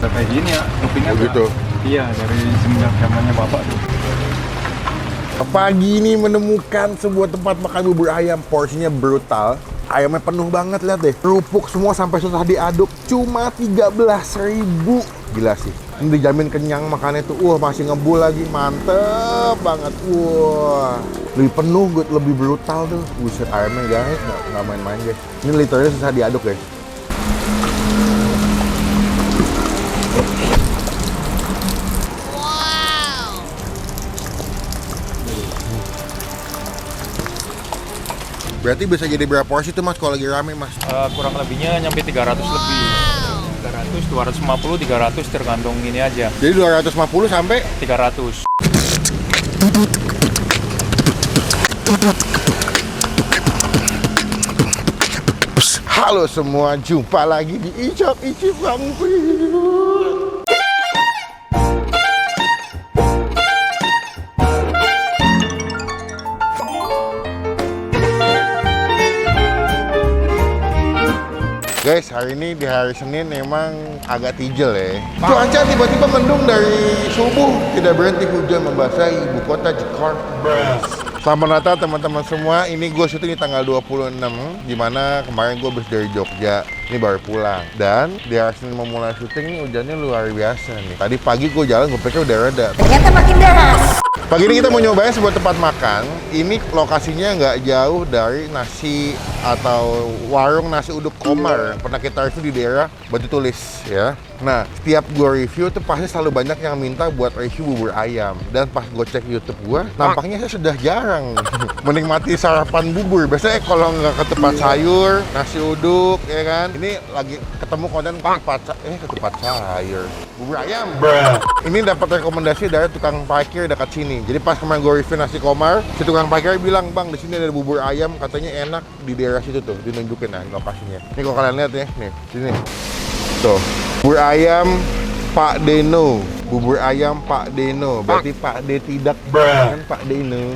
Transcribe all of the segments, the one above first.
Udah kayak gini ya, toppingnya Begitu. Iya, dari semenjak zamannya bapak tuh. Pagi ini menemukan sebuah tempat makan bubur ayam, porsinya brutal. Ayamnya penuh banget, lihat deh. Kerupuk semua sampai susah diaduk, cuma 13.000. Gila sih. Ini dijamin kenyang makannya tuh. Wah, masih ngebul lagi, mantep banget. Wah, lebih penuh, lebih brutal tuh. Buset, ayamnya guys, nggak main-main guys. Ini literally susah diaduk guys. Berarti bisa jadi berapa porsi tuh mas kalau lagi rame mas? Kurang lebihnya nyampe 300 lebih. 300, 250, 300 tergantung ini aja. Jadi 250 sampai 300. halo semua, jumpa lagi di Icip Bang Pil. Guys, hari ini di hari Senin emang agak tijel ya. Cuaca tiba-tiba mendung dari subuh, tidak berhenti hujan membasahi ibu kota Jakarta. Selamat Natal teman-teman semua. Ini gue syuting di tanggal 26, dimana kemarin gue habis dari Jogja. Ini baru pulang. Dan di hari Senin memulai syuting ini hujannya luar biasa nih. Tadi pagi gue jalan, gue pikir udah reda. Ternyata makin deras. Pagi ini kita mau nyobain sebuah tempat makan. Ini lokasinya nggak jauh dari nasi atau warung nasi uduk Komar. Pernah kita review di daerah Batu Tulis ya. Nah, setiap gue review tuh pasti selalu banyak yang minta buat review bubur ayam. Dan pas gue cek YouTube gue, nampaknya saya sudah jarang menikmati sarapan bubur. Biasanya kalau nggak ke tempat sayur, nasi uduk, ya kan. Ini lagi ketemu konten ketupat sayur, bubur ayam. Ini dapat rekomendasi dari tukang parkir dekat sini. Jadi pas kemarin gue review nasi Komar, si tukang parkir bilang, bang di sini ada bubur ayam, katanya enak di daerah situ tuh, dinunjukin nah lokasinya. Ini kalau kalian lihat ya, nih sini. Tuh, bubur ayam Pak Deno, bubur ayam Pak Deno, berarti Pak D tidak, kan Pak Deno.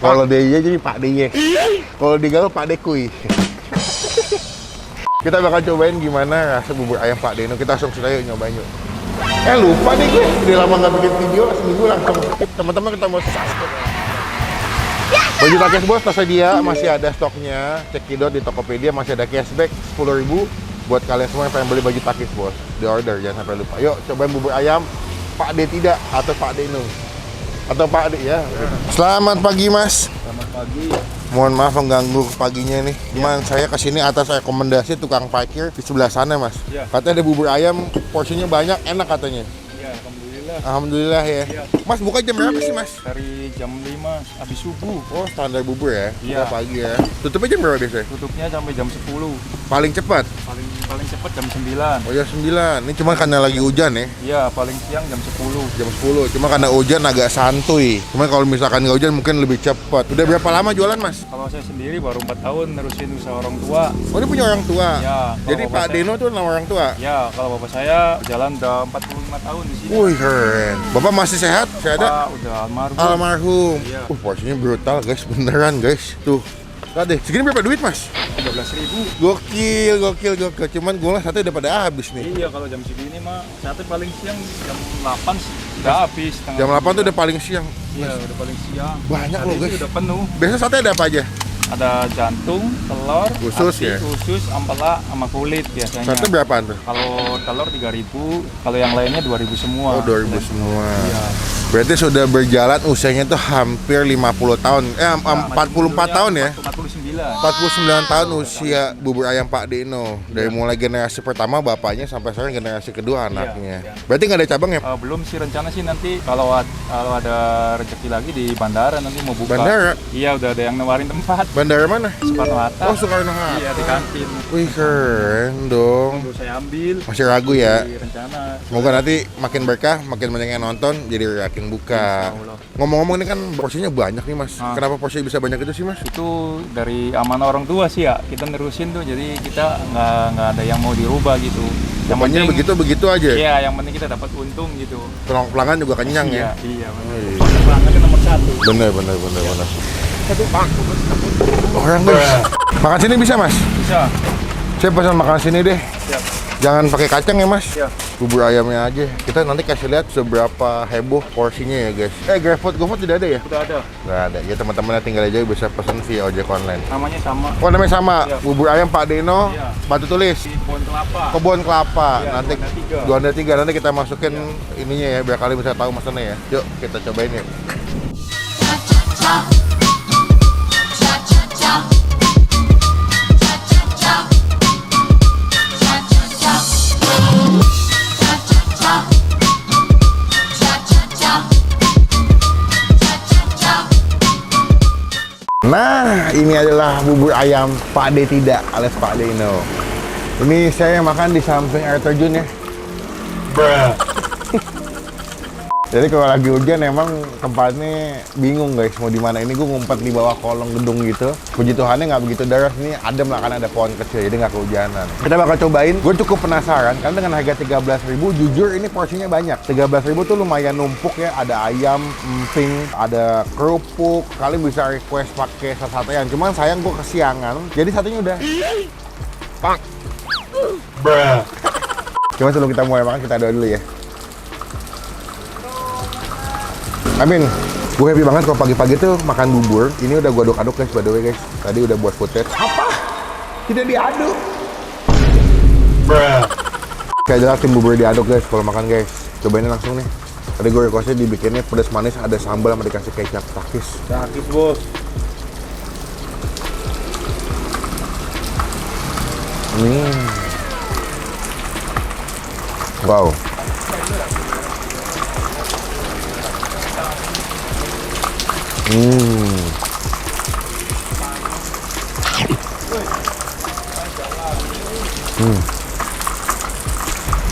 Kalau dia jadi Pak D. Kalau digaul Pak Dekui. Kita bakal cobain gimana rasa bubur ayam Pak Deno. Kita langsung aja nyobain yuk. Lupa nih gue, udah lama nggak bikin video, seminggu langsung skip. Teman-teman kita mau subscribe. Baju Takes Bos tersedia, masih ada stoknya. Cekidot di Tokopedia, masih ada cashback 10.000 buat kalian semua yang pengen beli baju Takes Bos. Di order, jangan sampai lupa. Yuk, cobain bubur ayam Pak D tidak atau Pak Deno. Atau Pak D ya. Selamat pagi Mas. Selamat pagi. Mohon maaf mengganggu paginya nih. Cuman saya kesini atas rekomendasi tukang parkir di sebelah sana mas. Ya. Katanya ada bubur ayam, porsinya banyak, enak katanya. Ya, alhamdulillah. Alhamdulillah ya. Ya. Mas buka jam berapa sih mas? Dari jam 5 habis subuh. Oh standar bubur ya? Iya. Buka pagi ya. Tutupnya jam berapa biasanya? Tutupnya sampai jam 10. Paling cepat? Paling cepat jam 9. Oh ya 9. Ini cuma karena lagi hujan ya? Iya, paling siang jam 10. Jam 10. Cuma karena hujan agak santuy. Cuma kalau misalkan nggak hujan mungkin lebih cepat. Udah berapa lama jualan mas? Kalau saya sendiri baru 4 tahun nerusin usaha orang tua. Oh ini punya orang tua? Ya. Jadi kalau Pak bapak saya- Deno tuh nama orang tua? Ya, kalau bapak saya berjalan udah 45 tahun di sini. Wih keren. Bapak masih sehat? Saya ada? Bapak udah almarhum. Almarhum. Iya. Porsinya brutal guys, beneran guys. Tuh. Lihat deh, segini berapa duit mas? 13.000. Gokil. Cuman gue sate udah pada habis nih. Iya, kalau jam segini mah sate paling siang jam 8 sih udah habis. Jam 8 tuh udah paling siang. Iya, udah paling siang. Banyak Hari loh, ini guys. udah penuh. Biasa sate ada apa aja? Ada jantung, telur, Usus hati, ya? usus, ampela, sama kulit biasanya. Sate berapaan tuh? Kalau telur 3.000, kalau yang lainnya 2.000 semua. Oh 2000 semua. Iya. Berarti sudah berjalan usianya tuh hampir 50 tahun. 44 tahun ya? 49. 49 tahun usia bubur ayam Pak Deno. Dari mulai generasi pertama bapaknya sampai sekarang generasi kedua anaknya. iya. Berarti nggak ada cabang ya? Belum sih, rencana sih nanti kalau ada rezeki lagi di bandara nanti mau buka. Bandara? Iya, udah ada yang nawarin tempat. Bandara mana? Soekarno-Hatta. Oh Soekarno-Hatta. Iya, di kantin. Wih keren dong. Tunggu saya ambil. Masih ragu ya? Di rencana. Semoga nanti makin berkah, makin banyak yang nonton, jadi yakin buka. Insyaallah. Ngomong-ngomong ini kan porsinya banyak nih mas. Ah. Kenapa porsinya bisa banyak itu sih mas? Itu dari amanah orang tua sih ya, kita nerusin tuh, jadi kita nggak ada yang mau dirubah gitu. Yang Pokoknya begitu aja. Iya, yang penting kita dapat untung gitu. Pelanggan juga kenyang ya. Iya, benar. Iya. Pelanggannya nomor 1. Bener. Orang guys. Makan sini bisa mas? Bisa. Saya pesan makan sini deh. Siap. Jangan pakai kacang ya mas. Iya. Bubur ayamnya aja. Kita nanti kasih lihat seberapa heboh porsinya ya guys. GoFood tidak ada ya? Udah ada. Nggak ada. Ya teman-teman yang tinggal aja bisa pesan via ojek online. Namanya sama. Oh namanya sama. Iya. Bubur ayam Pak Deno. Iya. Batu Tulis. Di Kebun Kelapa. Kebun Kelapa. Iya, Nanti Juanda 3. Nanti kita masukin ininya ya biar kalian bisa tahu masannya ya. Yuk kita cobain ya. Nah, ini adalah bubur ayam Pak D Tidak alias Pak Deno. Ini saya makan di samping air terjun ya. Jadi kalau lagi hujan emang tempatnya bingung guys mau di mana. Ini gue ngumpet di bawah kolong gedung gitu. Puji Tuhannya nggak begitu deras, ini adem lah karena ada pohon kecil jadi nggak kehujanan. Kita bakal cobain. Gue cukup penasaran karena dengan harga 13.000 jujur ini porsinya banyak. 13.000 tuh lumayan numpuk ya. Ada ayam, emping, ada kerupuk. Kalian bisa request pakai satean. Cuman sayang gue kesiangan. Jadi satenya udah. Pak. Coba sebelum kita mulai makan kita doa dulu ya. Amin. Gue happy banget kalau pagi-pagi tuh makan bubur. Ini udah gue aduk-aduk guys, by the way guys. Tadi udah buat footage. Apa? Tidak diaduk? Saya jelasin bubur diaduk guys kalau makan guys. Cobain langsung nih. Tadi gue requestnya dibikinnya pedas manis, ada sambal sama dikasih kecap. Takis. Takis bos. Wow.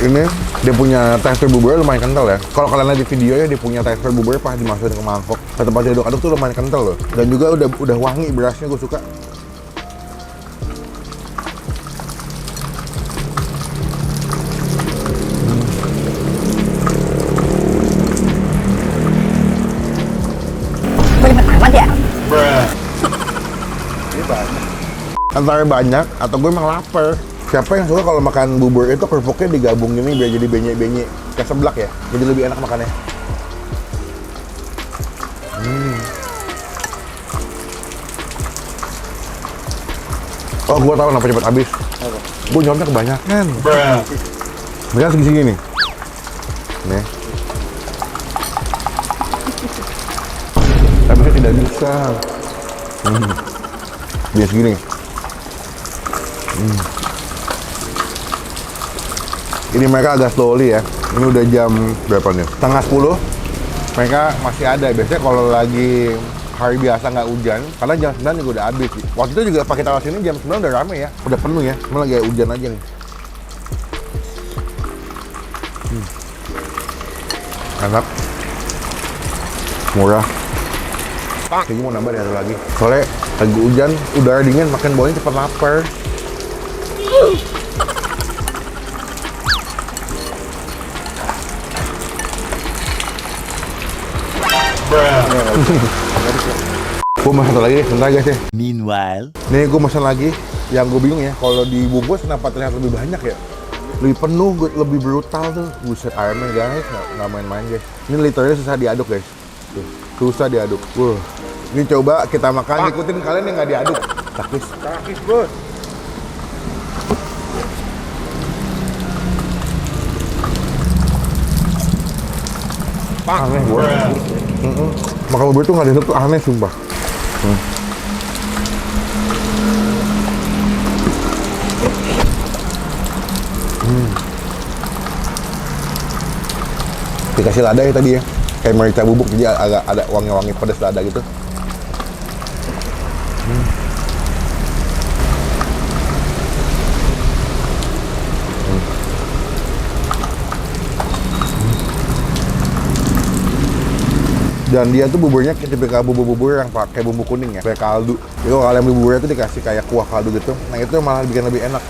Ini dia punya tekstur bubur lumayan kental ya. Kalau kalian lihat di video ya dia punya tekstur bubur pas dimasukin ke mangkok. Tetap pas diaduk-aduk tuh lumayan kental loh. Dan juga udah wangi berasnya, gue suka. Antara banyak atau gue emang lapar. Siapa yang suka kalau makan bubur itu kerupuknya digabung gini biar jadi benyek-benyek kayak seblak ya, jadi lebih enak makannya. Oh, gue tahu kenapa cepat habis. Gue nyomnya kebanyakan. Mereka segini nih. Nih. Tapi saya tidak bisa. Dia segini. Ini mereka agak slowly ya. Ini udah jam berapa nih? Setengah 10. Mereka masih ada. Biasanya kalau lagi hari biasa nggak hujan, karena jam 9 juga udah habis. Waktu itu juga pakai taruh sini jam 9 udah rame ya. Udah penuh ya. Cuma lagi hujan aja nih. Enak. Murah. Kayaknya mau nambah ada lagi. Soalnya lagi hujan, udara dingin, makan bawahnya cepet lapar. Gue masak satu lagi deh, sebentar guys ya. Meanwhile, Nih gue masak lagi. Yang gue bingung ya, kalau dibungkus kenapa terlihat lebih banyak ya? Lebih penuh, lebih brutal tuh. Buset ayamnya guys, nggak main-main guys. Ini literally susah diaduk guys. Tuh, susah diaduk. Ini coba kita makan, ikutin kalian yang nggak diaduk. Takis. Takis bos. Aneh gue. Makan bubur tuh nggak diaduk tuh aneh sumpah. Dikasih lada ya tadi ya, kayak merica bubuk jadi agak ada wangi-wangi pedas lada gitu. Dan dia tuh buburnya tipikal bubur-bubur yang pakai bumbu kuning ya, kayak kaldu. Jadi kalau kalian beli buburnya tuh dikasih kayak kuah kaldu gitu. Nah itu malah bikin lebih enak.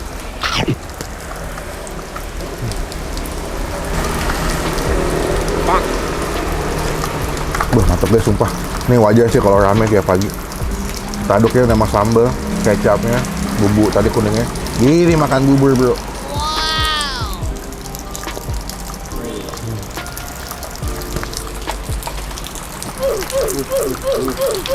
Mantap deh sumpah. Ini wajar sih kalau rame kayak pagi. Kita aduknya sama sambal, kecapnya, bumbu tadi kuningnya. Gini makan bubur bro. Wow. Pagi-pagi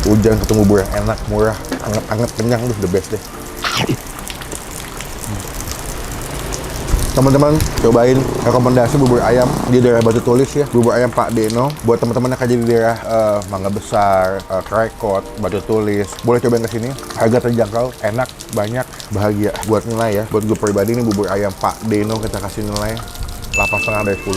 hujan ketemu bubur yang enak, murah, anget-anget, kenyang, tuh the best deh. Teman-teman cobain rekomendasi bubur ayam di daerah Batu Tulis ya, bubur ayam Pak Deno. Buat teman-teman yang kerja di daerah Mangga Besar, Krekot, Batu Tulis, boleh cobain ke sini. Harga terjangkau, enak, banyak, bahagia. Buat nilai ya, buat gue pribadi ini bubur ayam Pak Deno kita kasih nilai 8,5 dari 10.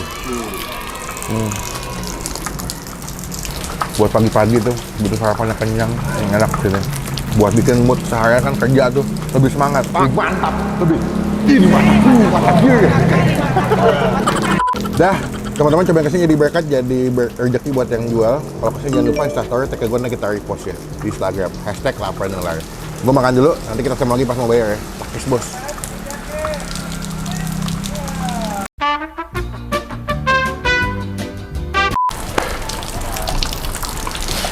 Buat pagi-pagi tuh, butuh sarapannya kenyang, yang enak sini. Buat bikin mood seharian kan kerja tuh lebih semangat, lebih mantap, lebih ini mantap ya. Dah, teman-teman coba kesini jadi berkat, jadi rezeki buat yang jual. Kalau kesini jangan lupa instastory, tag gue kita repost ya di Instagram #lapardenlar. Gue makan dulu, nanti kita ketemu lagi pas mau bayar ya. Pakis bos.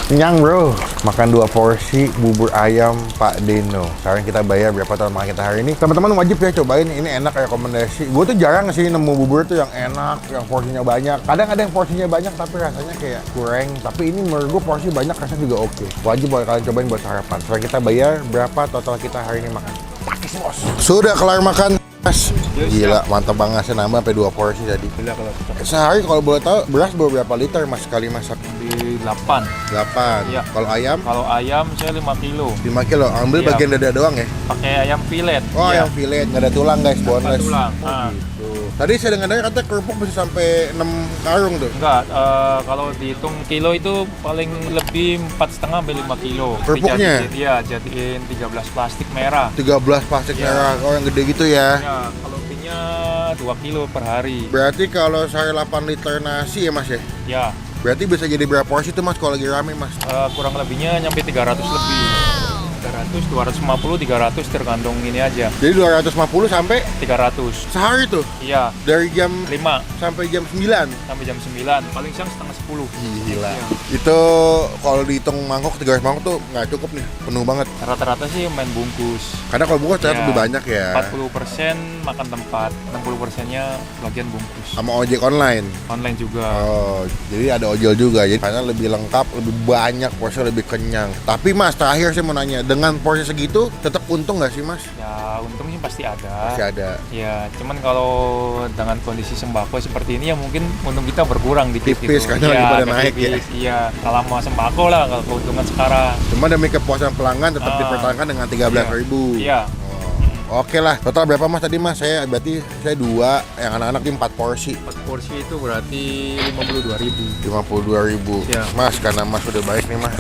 Kenyang bro, makan 2 porsi bubur ayam Pak Deno. Sekarang kita bayar berapa tahun makan kita hari ini. Teman-teman wajib ya cobain, ini enak, rekomendasi. Gue tuh jarang sih nemu bubur tuh yang enak, yang porsinya banyak. Kadang ada yang porsinya banyak tapi rasanya kayak kurang. Tapi ini menurut gue porsi banyak, rasanya juga oke. Wajib buat kalian cobain buat sarapan. Sekarang kita bayar berapa total kita hari ini makan. Sudah kelar makan. Gila, mantap banget sih, nambah sampai 2 porsi tadi. Sehari kalau boleh tahu beras berapa liter mas sekali masak? Di 8. 8. Iya. Kalau ayam? Kalau ayam saya 5 kilo. 5 kilo. Ambil Iya. bagian dada doang ya? Pakai ayam filet. Oh, Iya. ayam filet, nggak ada tulang guys, boneless. tulang. Oh, Nah. gitu. Tadi saya dengar katanya kerupuk bisa sampai 6 karung tuh. Enggak, kalau dihitung kilo itu paling lebih 4,5 sampai 5 kilo. Kerupuknya? Jadiin 13 plastik merah. 13 plastik Iya. merah, oh yang gede gitu ya. Ya, kalau lebihnya 2 kilo per hari. Berarti kalau saya 8 liter nasi ya mas ya? Ya, Berarti bisa jadi berapa porsi tuh mas kalau lagi rame mas? kurang lebihnya nyampe 300 lebih. 300, 250, 300 tergantung ini aja. Jadi 250 sampai 300. sehari tuh? Iya, Dari jam 5 sampai jam 9? sampai jam 9, paling siang setengah 10. Gila. Iya. Itu kalau dihitung mangkok, 300 mangkok tuh nggak cukup nih, penuh banget. Rata-rata sih main bungkus. Karena kalau bungkus ternyata Iya. lebih banyak ya. 40% makan tempat, 60%-nya bagian bungkus. Sama ojek online. Online juga. Oh, jadi ada ojol juga. Jadi karena lebih lengkap, lebih banyak, porsinya lebih kenyang. Tapi mas, terakhir saya mau nanya, dengan porsi segitu tetap untung nggak sih mas? Ya, untung sih pasti ada. Masih ada. Ya, cuman kalau dengan kondisi sembako seperti ini ya mungkin untung kita berkurang dikit Tipis, gitu. karena lagi pada naik ya. Iya, kalau mau sembako lah kalau keuntungan sekarang. Cuma demi kepuasan pelanggan tetap dipertahankan dengan 13.000. Iya. Oke lah. Total berapa mas tadi mas? Berarti saya 2, yang anak-anak di 4 porsi. 4 porsi itu berarti 52.000. 52.000. Iya. Mas, karena mas udah baik nih mas.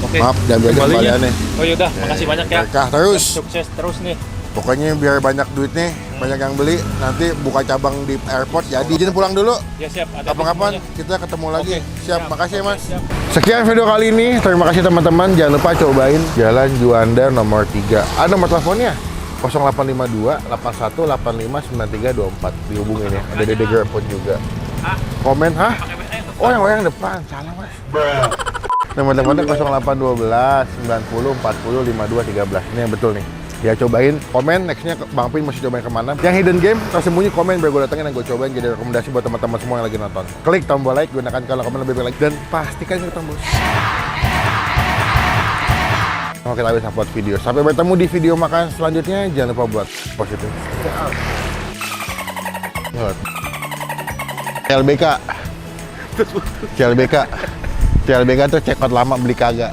Oke. Maaf, jangan biar Kembalinya. kembaliannya. Oh yaudah, makasih banyak ya. Berkah terus. Sukses terus nih. Pokoknya biar banyak duit nih, banyak yang beli. Nanti buka cabang di airport. Jadi izin pulang dulu. Ya siap, ada Kapan-kapan semuanya. kita ketemu lagi. Oke, Siap, siap. makasih ya mas. Siap. Sekian video kali ini. Terima kasih teman-teman. Jangan lupa cobain Jalan Juanda nomor 3. Ada nomor teleponnya 0852 81 85 9324. Dihubungin ya. Ada Dede GrabFood juga. Komen, hah? Oh yang depan. Salah mas. Nomor teleponnya 0812 90 40 52 13. Ini yang betul nih. Ya cobain, komen, nextnya Bang Pin masih cobain kemana. Yang hidden game, tersembunyi komen biar gue datengin dan gue cobain jadi rekomendasi buat teman-teman semua yang lagi nonton. Klik tombol like, gunakan kalau komen lebih baik dan pastikan itu tombol. Mau kita habis upload video. Sampai bertemu di video makan selanjutnya. Jangan lupa buat positif. CLBK. CLBK. CLBK tuh cekot lama beli kagak.